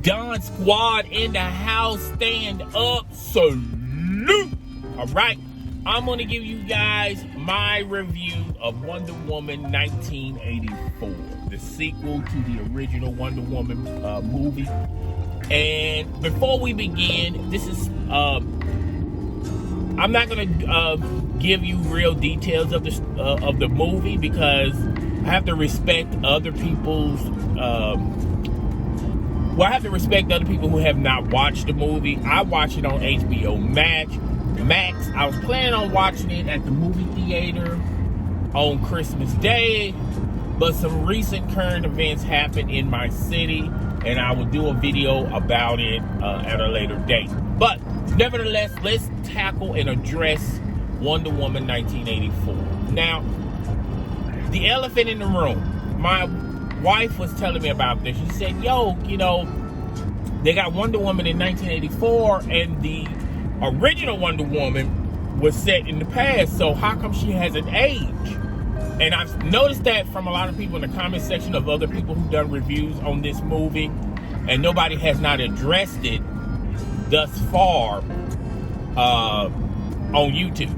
Don Squad in the house, stand up, salute. All right, I'm going to give you guys my review of Wonder Woman 1984, the sequel to the original Wonder Woman movie. And before we begin, this is I'm not going to give you real details of the movie because I have to respect other people's I have to respect other people who have not watched the movie. I watched it on HBO Max. I was planning on watching it at the movie theater on Christmas Day, but some recent current events happened in my city, and I will do a video about it at a later date. But nevertheless, let's tackle and address Wonder Woman 1984. Now, the elephant in the room. My wife was telling me about this. She said, yo, they got Wonder Woman in 1984, and the original Wonder Woman was set in the past, so how come she hasn't aged? And I've noticed that from a lot of people in the comment section of other people who've done reviews on this movie, and nobody has not addressed it thus far on YouTube.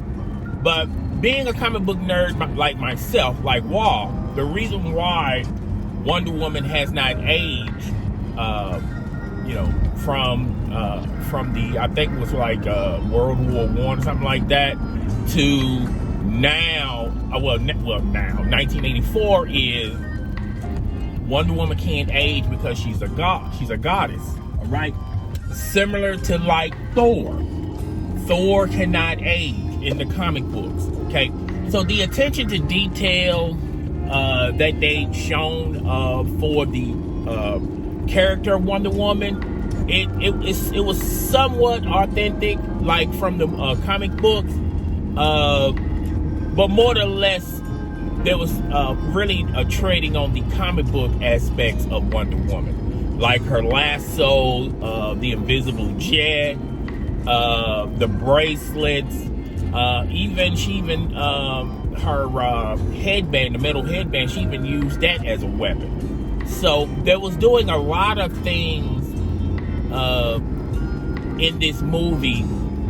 But being a comic book nerd like myself, like Wall, the reason why Wonder Woman has not aged, from the, I think it was like World War I or something like that, to now, now 1984 is Wonder Woman can't age because she's a god. She's a goddess, all right? Similar to like Thor. Thor cannot age in the comic books, okay? So the attention to detail that they've shown for the character of Wonder Woman, it was somewhat authentic, like from the comic books, but more or less there was really a trading on the comic book aspects of Wonder Woman, like her lasso, the invisible jet, the bracelets, even her headband, the metal headband, she even used that as a weapon. So there was doing a lot of things in this movie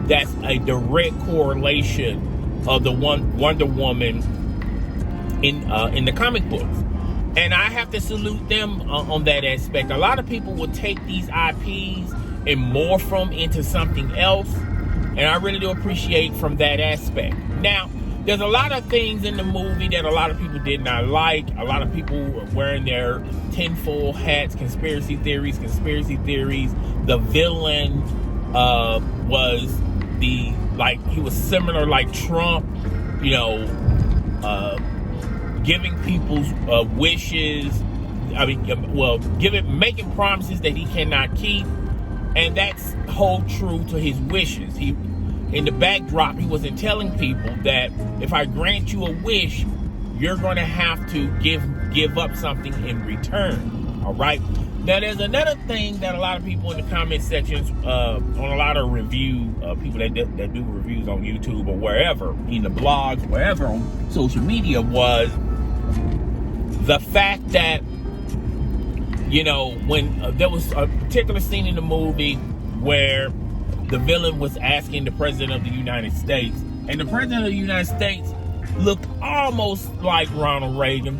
that's a direct correlation of the Wonder Woman in the comic books. And I have to salute them on that aspect. A lot of people will take these IPs and morph them into something else, and I really do appreciate from that aspect. Now, there's a lot of things in the movie that a lot of people did not like. A lot of people were wearing their tinfoil hats, conspiracy theories. The villain was he was similar like Trump, giving people's wishes. Making promises that he cannot keep. And that's hold true to his wishes. In the backdrop, he wasn't telling people that if I grant you a wish, you're going to have to give up something in return. All right. Now, there's another thing that a lot of people in the comment sections, on a lot of people that do reviews on YouTube or wherever, in the blogs, wherever on social media, was the fact that, when there was a particular scene in the movie where the villain was asking the president of the United States, and the president of the United States looked almost like Ronald Reagan,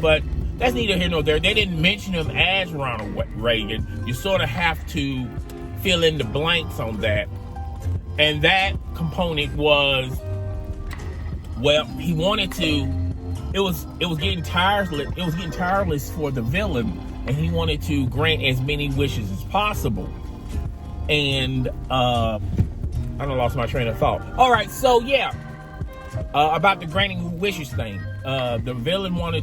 but that's neither here nor there. They didn't mention him as Ronald Reagan. You sort of have to fill in the blanks on that. And that component was, he wanted to, it was getting tireless for the villain, and he wanted to grant as many wishes as possible. And I lost my train of thought. All right, so yeah, about the granting wishes thing. The villain was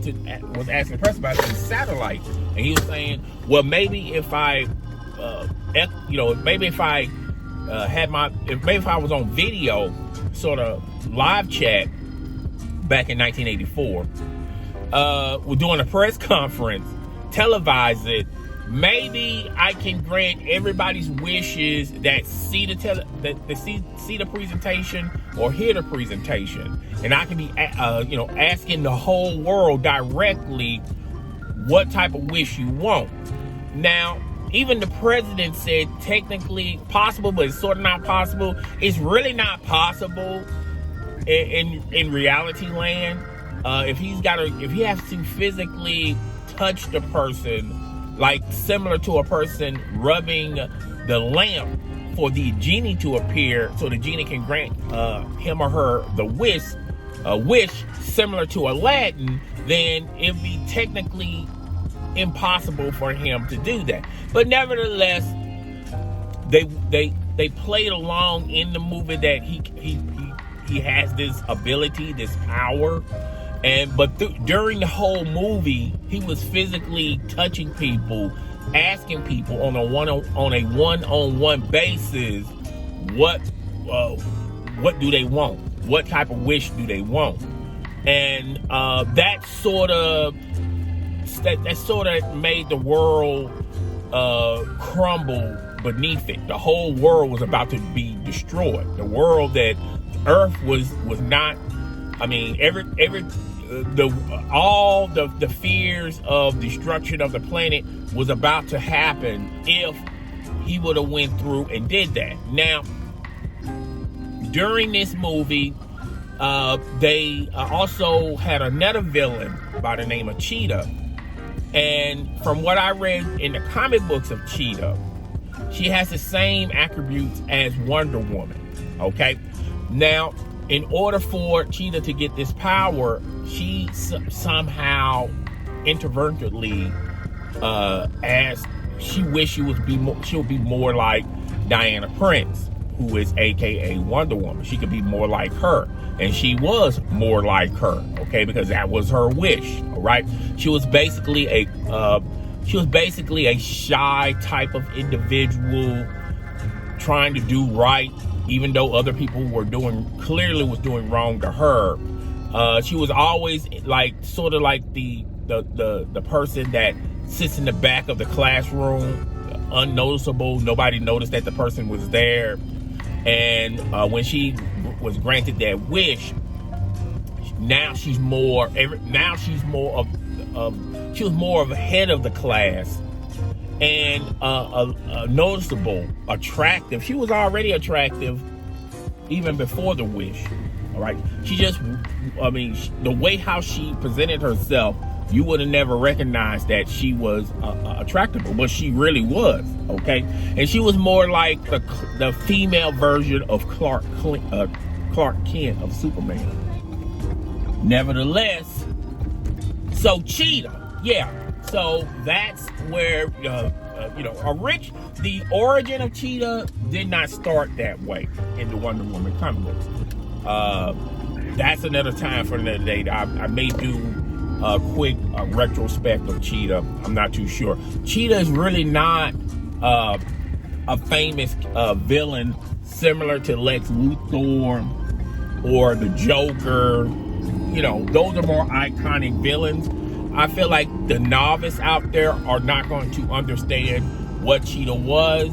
asking the press about the satellite, and he was saying, well, maybe if I was on video, sort of live chat back in 1984, we're doing a press conference, televise it, maybe I can grant everybody's wishes that see the presentation or hear the presentation, and I can be asking the whole world directly what type of wish you want. Now, even the president said technically possible, but it's sort of not possible. It's really not possible in reality land. If he has to physically touch the person, like similar to a person rubbing the lamp for the genie to appear, so the genie can grant him or her the wish similar to Aladdin, then it'd be technically impossible for him to do that. But nevertheless, they played along in the movie that he has this ability, this power, but during the whole movie, he was physically touching people, asking people on a one-on-one basis what do they want, what type of wish do they want, and that sort of made the world crumble beneath it. The whole world was about to be destroyed. The world that Earth was not. I mean, all the fears of destruction of the planet was about to happen if he would have went through and did that. Now, during this movie, they also had another villain by the name of Cheetah. And from what I read in the comic books of Cheetah, she has the same attributes as Wonder Woman. Okay? Now, in order for Cheetah to get this power, she somehow inadvertently asked, she wished she would be more like Diana Prince, who is AKA Wonder Woman. She could be more like her. And she was more like her, okay, because that was her wish, all right? She was basically a shy type of individual trying to do right, even though other people were clearly doing wrong to her. She was always sort of like the person that sits in the back of the classroom, unnoticeable. Nobody noticed that the person was there. And when she was granted that wish, she was more of a head of the class and noticeable, attractive. She was already attractive even before the wish. All right. The way how she presented herself, you would have never recognized that she was attractive, but she really was, okay? And she was more like the female version of Clark Kent of Superman. Nevertheless, so Cheetah, yeah. So that's where, the origin of Cheetah did not start that way in the Wonder Woman comic books. That's another time for another day. I may do a quick retrospect of Cheetah. I'm not too sure. Cheetah is really not a famous villain similar to Lex Luthor or the Joker. Those are more iconic villains. I feel like the novice out there are not going to understand what Cheetah was,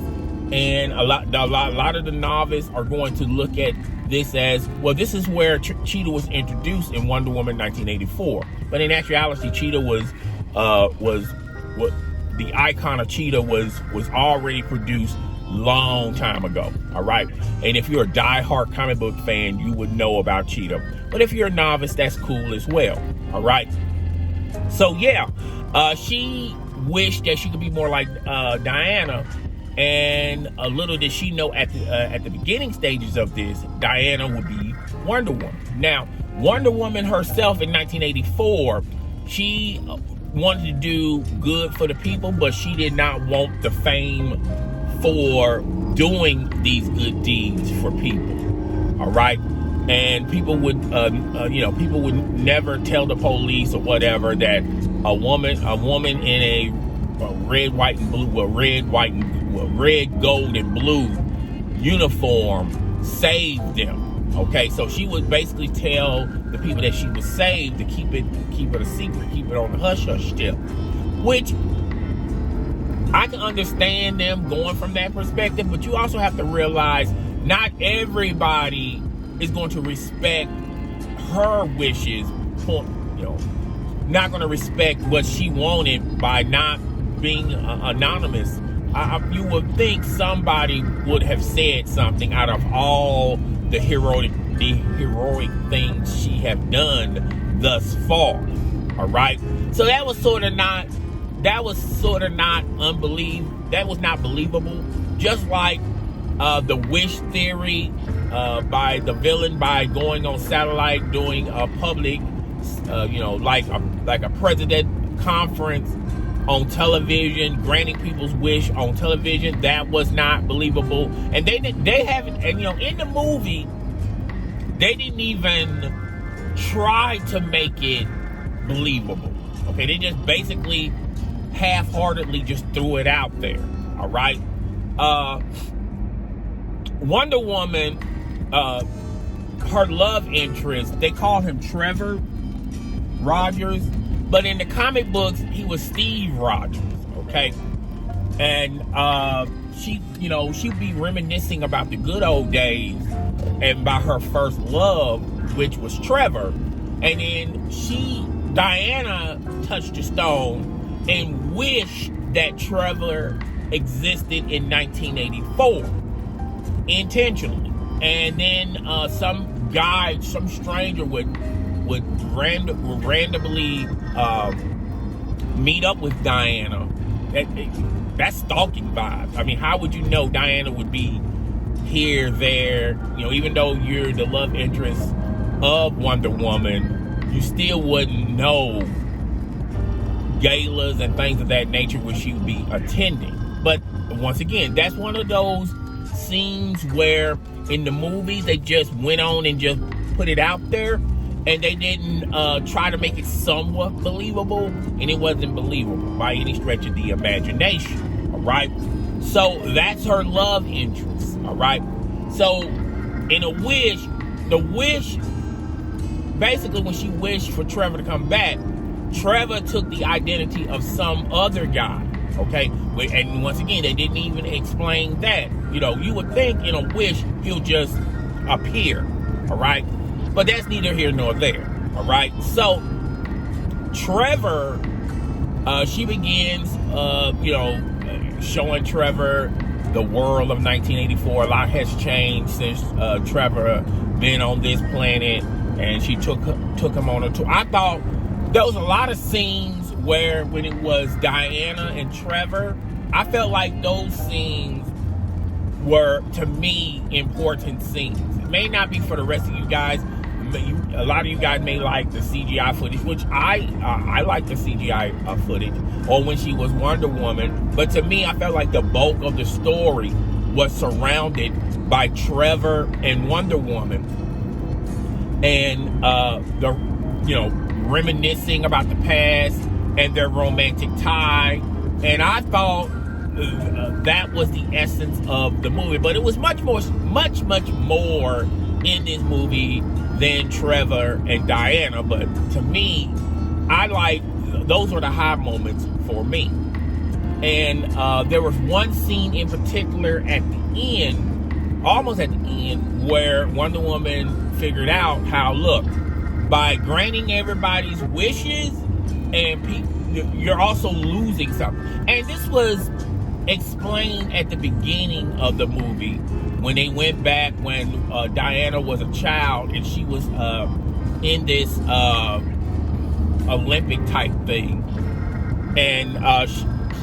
and a lot of the novice are going to look at this as, well, this is where Cheetah was introduced in Wonder Woman 1984. But in actuality, Cheetah was what the icon of Cheetah was already produced long time ago. All right. And if you're a diehard comic book fan, you would know about Cheetah. But if you're a novice, that's cool as well. All right. So yeah, she wished that she could be more like Diana. And a little did she know at the beginning stages of this, Diana would be Wonder Woman. Now, Wonder Woman herself in 1984, she wanted to do good for the people, but she did not want the fame for doing these good deeds for people. All right. And people would, people would never tell the police or whatever that a woman in a red, white, and blue, red, gold, and blue uniform saved them. Okay, so she would basically tell the people that she was saved to keep it a secret, keep it on the hush hush tip, which I can understand them going from that perspective, but you also have to realize not everybody is going to respect her wishes, not going to respect what she wanted by not being anonymous. You would think somebody would have said something out of all the heroic things she have done thus far. All right, so that was sort of not believable. Just like the wish theory by the villain, by going on satellite, doing a public, like a president conference on television, granting people's wish on television. That was not believable. And they haven't, and in the movie, they didn't even try to make it believable. Okay, they just basically half-heartedly just threw it out there. All right. Wonder Woman, her love interest, they call him Trevor Rogers, but in the comic books, he was Steve Rogers, okay? And she'd be reminiscing about the good old days and about her first love, which was Trevor. And then Diana touched a stone and wished that Trevor existed in 1984 intentionally. And then some stranger would randomly meet up with Diana. That's stalking vibes. I mean, how would you know Diana would be here, there? Even though you're the love interest of Wonder Woman, you still wouldn't know galas and things of that nature which she would be attending. But once again, that's one of those scenes where in the movies they just went on and just put it out there, and they didn't try to make it somewhat believable, and it wasn't believable by any stretch of the imagination. All right, so that's her love interest. All right, so in the wish, basically when she wished for Trevor to come back, Trevor took the identity of some other guy. Okay, and once again, they didn't even explain that. You would think in a wish he'll just appear. All right, but that's neither here nor there. All right, so Trevor, she begins, showing Trevor the world of 1984. A lot has changed since Trevor been on this planet, and she took him on a tour. I thought there was a lot of scenes where when it was Diana and Trevor, I felt like those scenes were, to me, important scenes. It may not be for the rest of you guys. A lot of you guys may like the CGI footage, which I like the CGI footage, or when she was Wonder Woman. But to me, I felt like the bulk of the story was surrounded by Trevor and Wonder Woman, and reminiscing about the past and their romantic tie. And I thought that was the essence of the movie. But it was much more in this movie than Trevor and Diana. But to me, those were the high moments for me. And there was one scene in particular at the end, almost at the end, where Wonder Woman figured out how, look, by granting everybody's wishes, and you're also losing something. And this was explained at the beginning of the movie when they went back when Diana was a child and she was in this Olympic type thing. And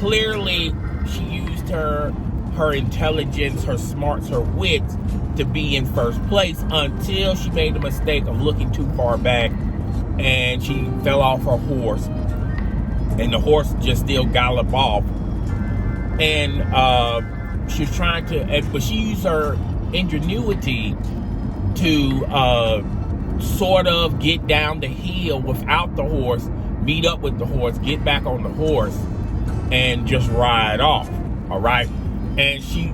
clearly she used her intelligence, her smarts, her wits to be in first place until she made the mistake of looking too far back and she fell off her horse, and the horse just still galloped off. And she was trying to, but she used her ingenuity to sort of get down the hill without the horse, meet up with the horse, get back on the horse, and just ride off. All right, and she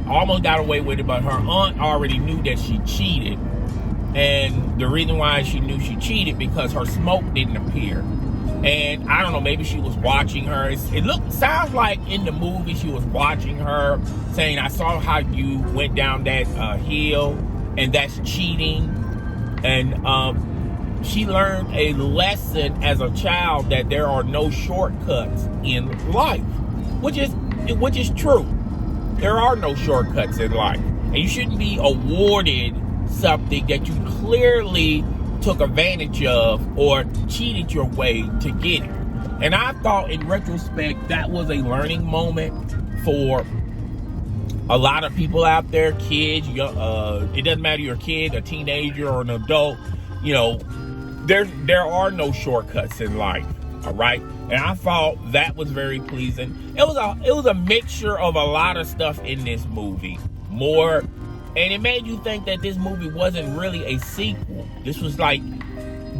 almost got away with it, but her aunt already knew that she cheated. And the reason why she knew she cheated, because her smoke didn't appear. And I don't know, maybe she was watching her. Sounds like in the movie she was watching her, saying, I saw how you went down that hill, and that's cheating. And she learned a lesson as a child that there are no shortcuts in life, which is true. There are no shortcuts in life, and you shouldn't be awarded something that you clearly took advantage of or cheated your way to get it. And I thought, in retrospect, that was a learning moment for a lot of people out there, kids. It doesn't matter if you're a kid, a teenager, or an adult. There are no shortcuts in life. All right, and I thought that was very pleasing. It was a mixture of a lot of stuff in this movie. And it made you think that this movie wasn't really a sequel. This was like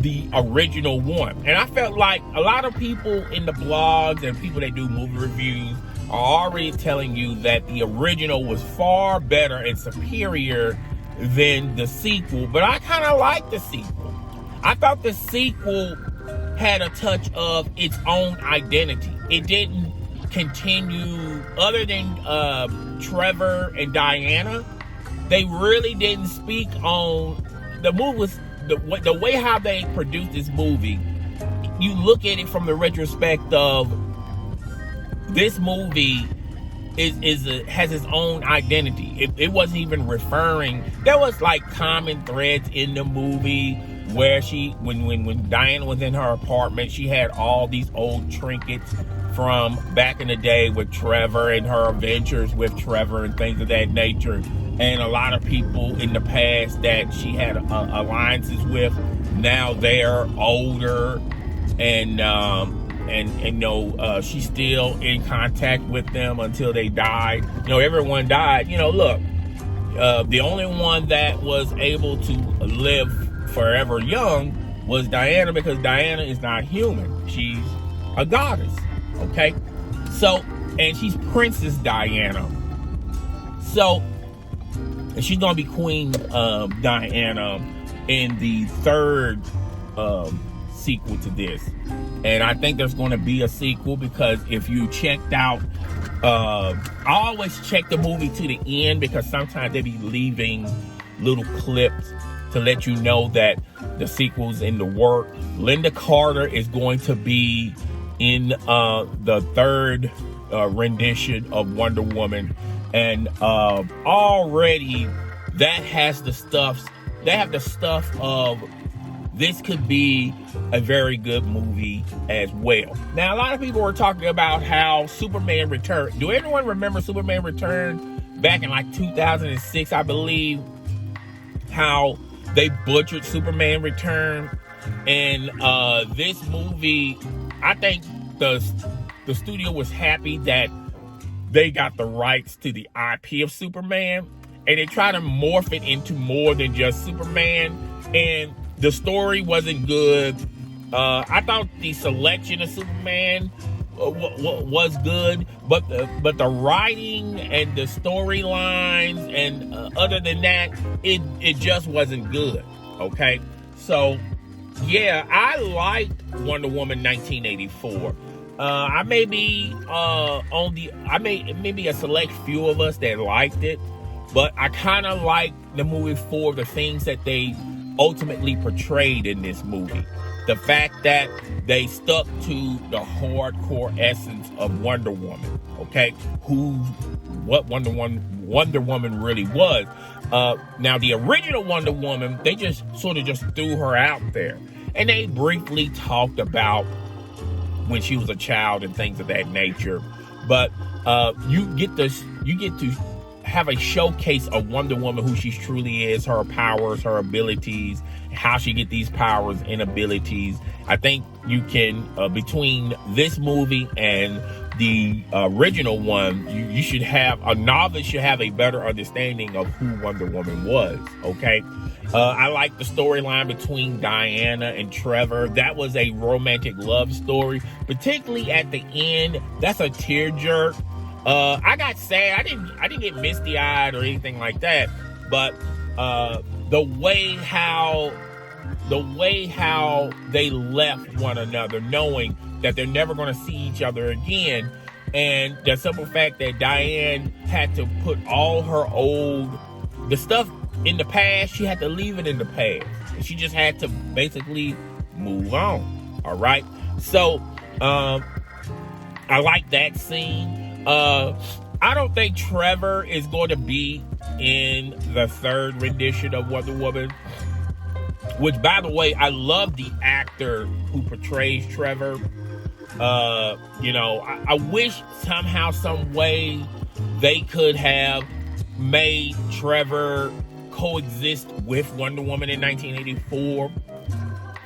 the original one. And I felt like a lot of people in the blogs and people that do movie reviews are already telling you that the original was far better and superior than the sequel. But I kind of like the sequel. I thought the sequel had a touch of its own identity. It didn't continue, other than Trevor and Diana, they really didn't speak on the movie. Was the way how they produced this movie. You look at it from the retrospect of this movie has its own identity. It wasn't even referring. There was like common threads in the movie where when Diana was in her apartment, she had all these old trinkets from back in the day with Trevor and her adventures with Trevor and things of that nature. And a lot of people in the past that she had alliances with, now they're older, and she's still in contact with them until they died. Everyone died. Look, the only one that was able to live forever young was Diana, because Diana is not human. She's a goddess. Okay, so, and she's Princess Diana. So, and she's gonna be Queen Diana in the third sequel to this. And I think there's going to be a sequel, because if you checked out, I always check the movie to the end, because sometimes they be leaving little clips to let you know that the sequel's in the work. Linda Carter is going to be in the third rendition of Wonder Woman. And already that has the stuff. They have the stuff of this could be a very good movie as well. Now, a lot of people were talking about how Superman Returned. Do anyone remember Superman Returned back in like 2006, I believe? How they butchered Superman Returned. And this movie, I think the studio was happy that they got the rights to the IP of Superman, and they tried to morph it into more than just Superman. And the story wasn't good. I thought the selection of Superman was good, but the writing and the storylines and other than that, it just wasn't good. Okay, so yeah, I liked Wonder Woman 1984. I may be maybe a select few of us that liked it, but I kind of liked the movie for the things that they ultimately portrayed in this movie. The fact that they stuck to the hardcore essence of Wonder Woman, okay? What Wonder Woman really was. Now, the original Wonder Woman, they just sort of just threw her out there. And they briefly talked about when she was a child and things of that nature. But you get to have a showcase of Wonder Woman, who she truly is, her powers, her abilities, how she get these powers and abilities. I think you can, between this movie and the original one, you should have, a novice should have a better understanding of who Wonder Woman was, okay? I like the storyline between Diana and Trevor. That was a romantic love story, particularly at the end. That's a tearjerker. I got sad. I didn't get misty-eyed or anything like that, but the way how they left one another, knowing that they're never going to see each other again, and the simple fact that Diane had to put all her the stuff in the past, she had to leave it in the past. She just had to basically move on. All right. So I like that scene. I don't think Trevor is going to be in the third rendition of Wonder Woman. Which, by the way, I love the actor who portrays Trevor. I wish somehow, some way, they could have made Trevor coexist with Wonder Woman in 1984.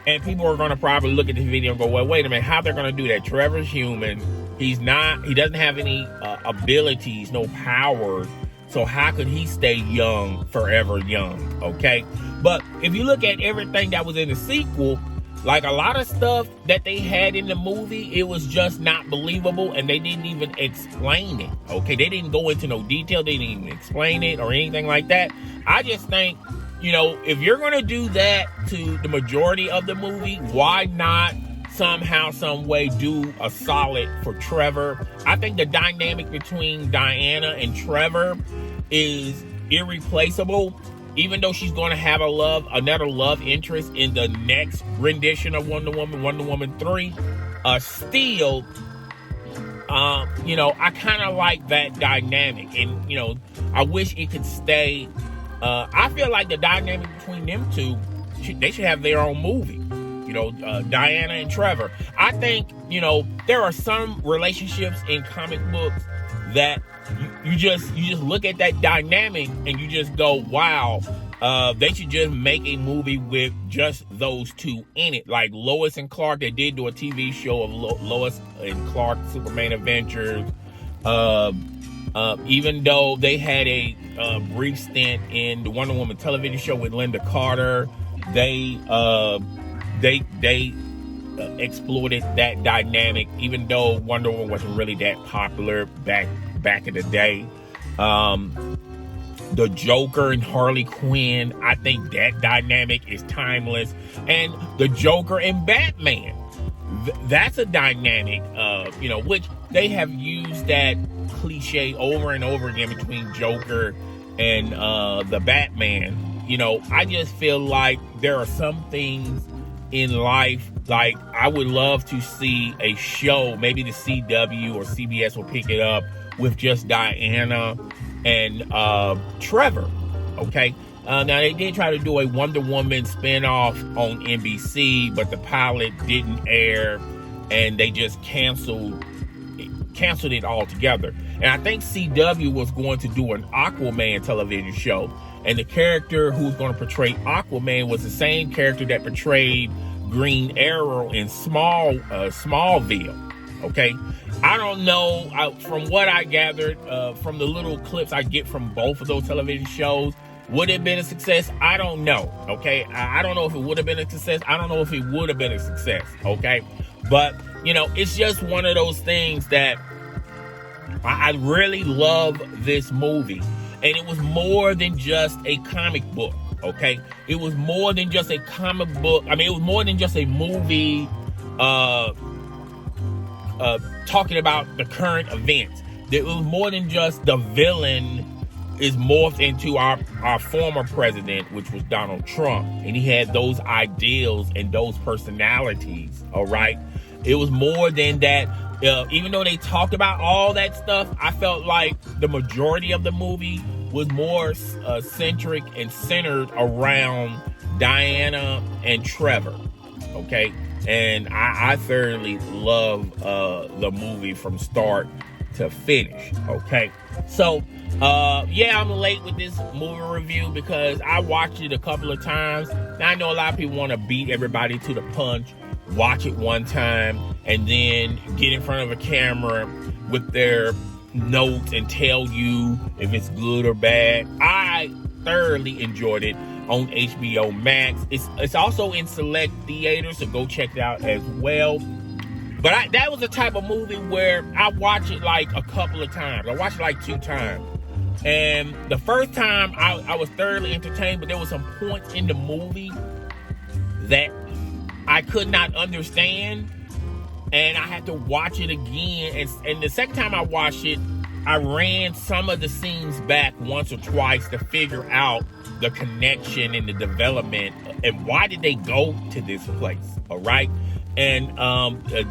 And people are going to probably look at this video and go, well, wait a minute, how they're going to do that? Trevor's human. He doesn't have any abilities, no powers. So how could he stay young, forever young? Okay. But if you look at everything that was in the sequel, like a lot of stuff that they had in the movie, it was just not believable, and they didn't even explain it. Okay. They didn't go into no detail. They didn't even explain it or anything like that. I just think, if you're going to do that to the majority of the movie, why not somehow, some way do a solid for Trevor? I think the dynamic between Diana and Trevor is irreplaceable, even though she's going to have another love interest in the next rendition of Wonder Woman 3. Still, I kind of like that dynamic, and I wish it could stay. I feel like the dynamic between them two, they should have their own movie. Diana and Trevor. I think, there are some relationships in comic books that you just look at that dynamic and you just go, wow, they should just make a movie with just those two in it. Like Lois and Clark, they did do a TV show of Lois and Clark Superman Adventures. Even though they had a brief stint in the Wonder Woman television show with Linda Carter, they exploited that dynamic, even though Wonder Woman wasn't really that popular back in the day. The Joker and Harley Quinn, I think that dynamic is timeless. And the Joker and Batman, that's a dynamic, which they have used that cliche over and over again between Joker and the Batman. I just feel like there are some things in life, like I would love to see a show, maybe the CW or CBS will pick it up, with just Diana and Trevor. Okay. Now they did try to do a Wonder Woman spinoff on NBC, but the pilot didn't air, and they just canceled it altogether. And I think CW was going to do an Aquaman television show, and the character who's going to portray Aquaman was the same character that portrayed Green Arrow in Smallville. Okay, I don't know. From what I gathered from the little clips I get from both of those television shows, would it have been a success? I don't know. Okay, I don't know if it would have been a success. I don't know if it would have been a success. Okay, but it's just one of those things that I really love this movie, and it was more than just a comic book. Okay, it was more than just a comic book. I mean, it was more than just a movie talking about the current events. It was more than just the villain is morphed into our former president, which was Donald Trump, and he had those ideals and those personalities. All right, it was more than that. Even though they talked about all that stuff, I felt like the majority of the movie was more centric and centered around Diana and Trevor. Okay, and I thoroughly love the movie from start to finish. Okay, so I'm late with this movie review because I watched it a couple of times. Now, I know a lot of people want to beat everybody to the punch, watch it one time, and then get in front of a camera with their notes and tell you if it's good or bad. I thoroughly enjoyed it on HBO Max. It's also in select theaters, so go check it out as well. But that was the type of movie where I watched it like a couple of times. I watched it like 2 times. And the first time I was thoroughly entertained, but there was some points in the movie that I could not understand, and I had to watch it again. And the second time I watched it, I ran some of the scenes back once or twice to figure out the connection and the development and why did they go to this place? All right. And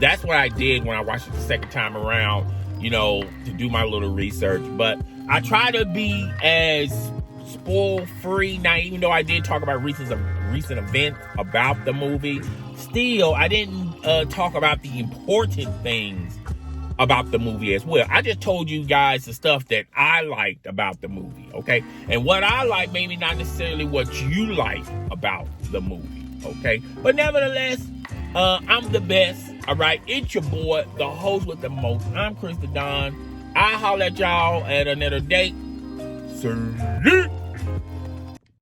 that's what I did when I watched it the second time around, to do my little research. But I try to be as spoil-free. Now, even though I did talk about recent events about the movie, still, I didn't talk about the important things about the movie as well. I just told you guys the stuff that I liked about the movie, okay? And what I like, maybe not necessarily what you like about the movie, okay? But nevertheless, I'm the best, all right? It's your boy, the host with the most. I'm Chris the Don. I'll holler at y'all at another date. See you.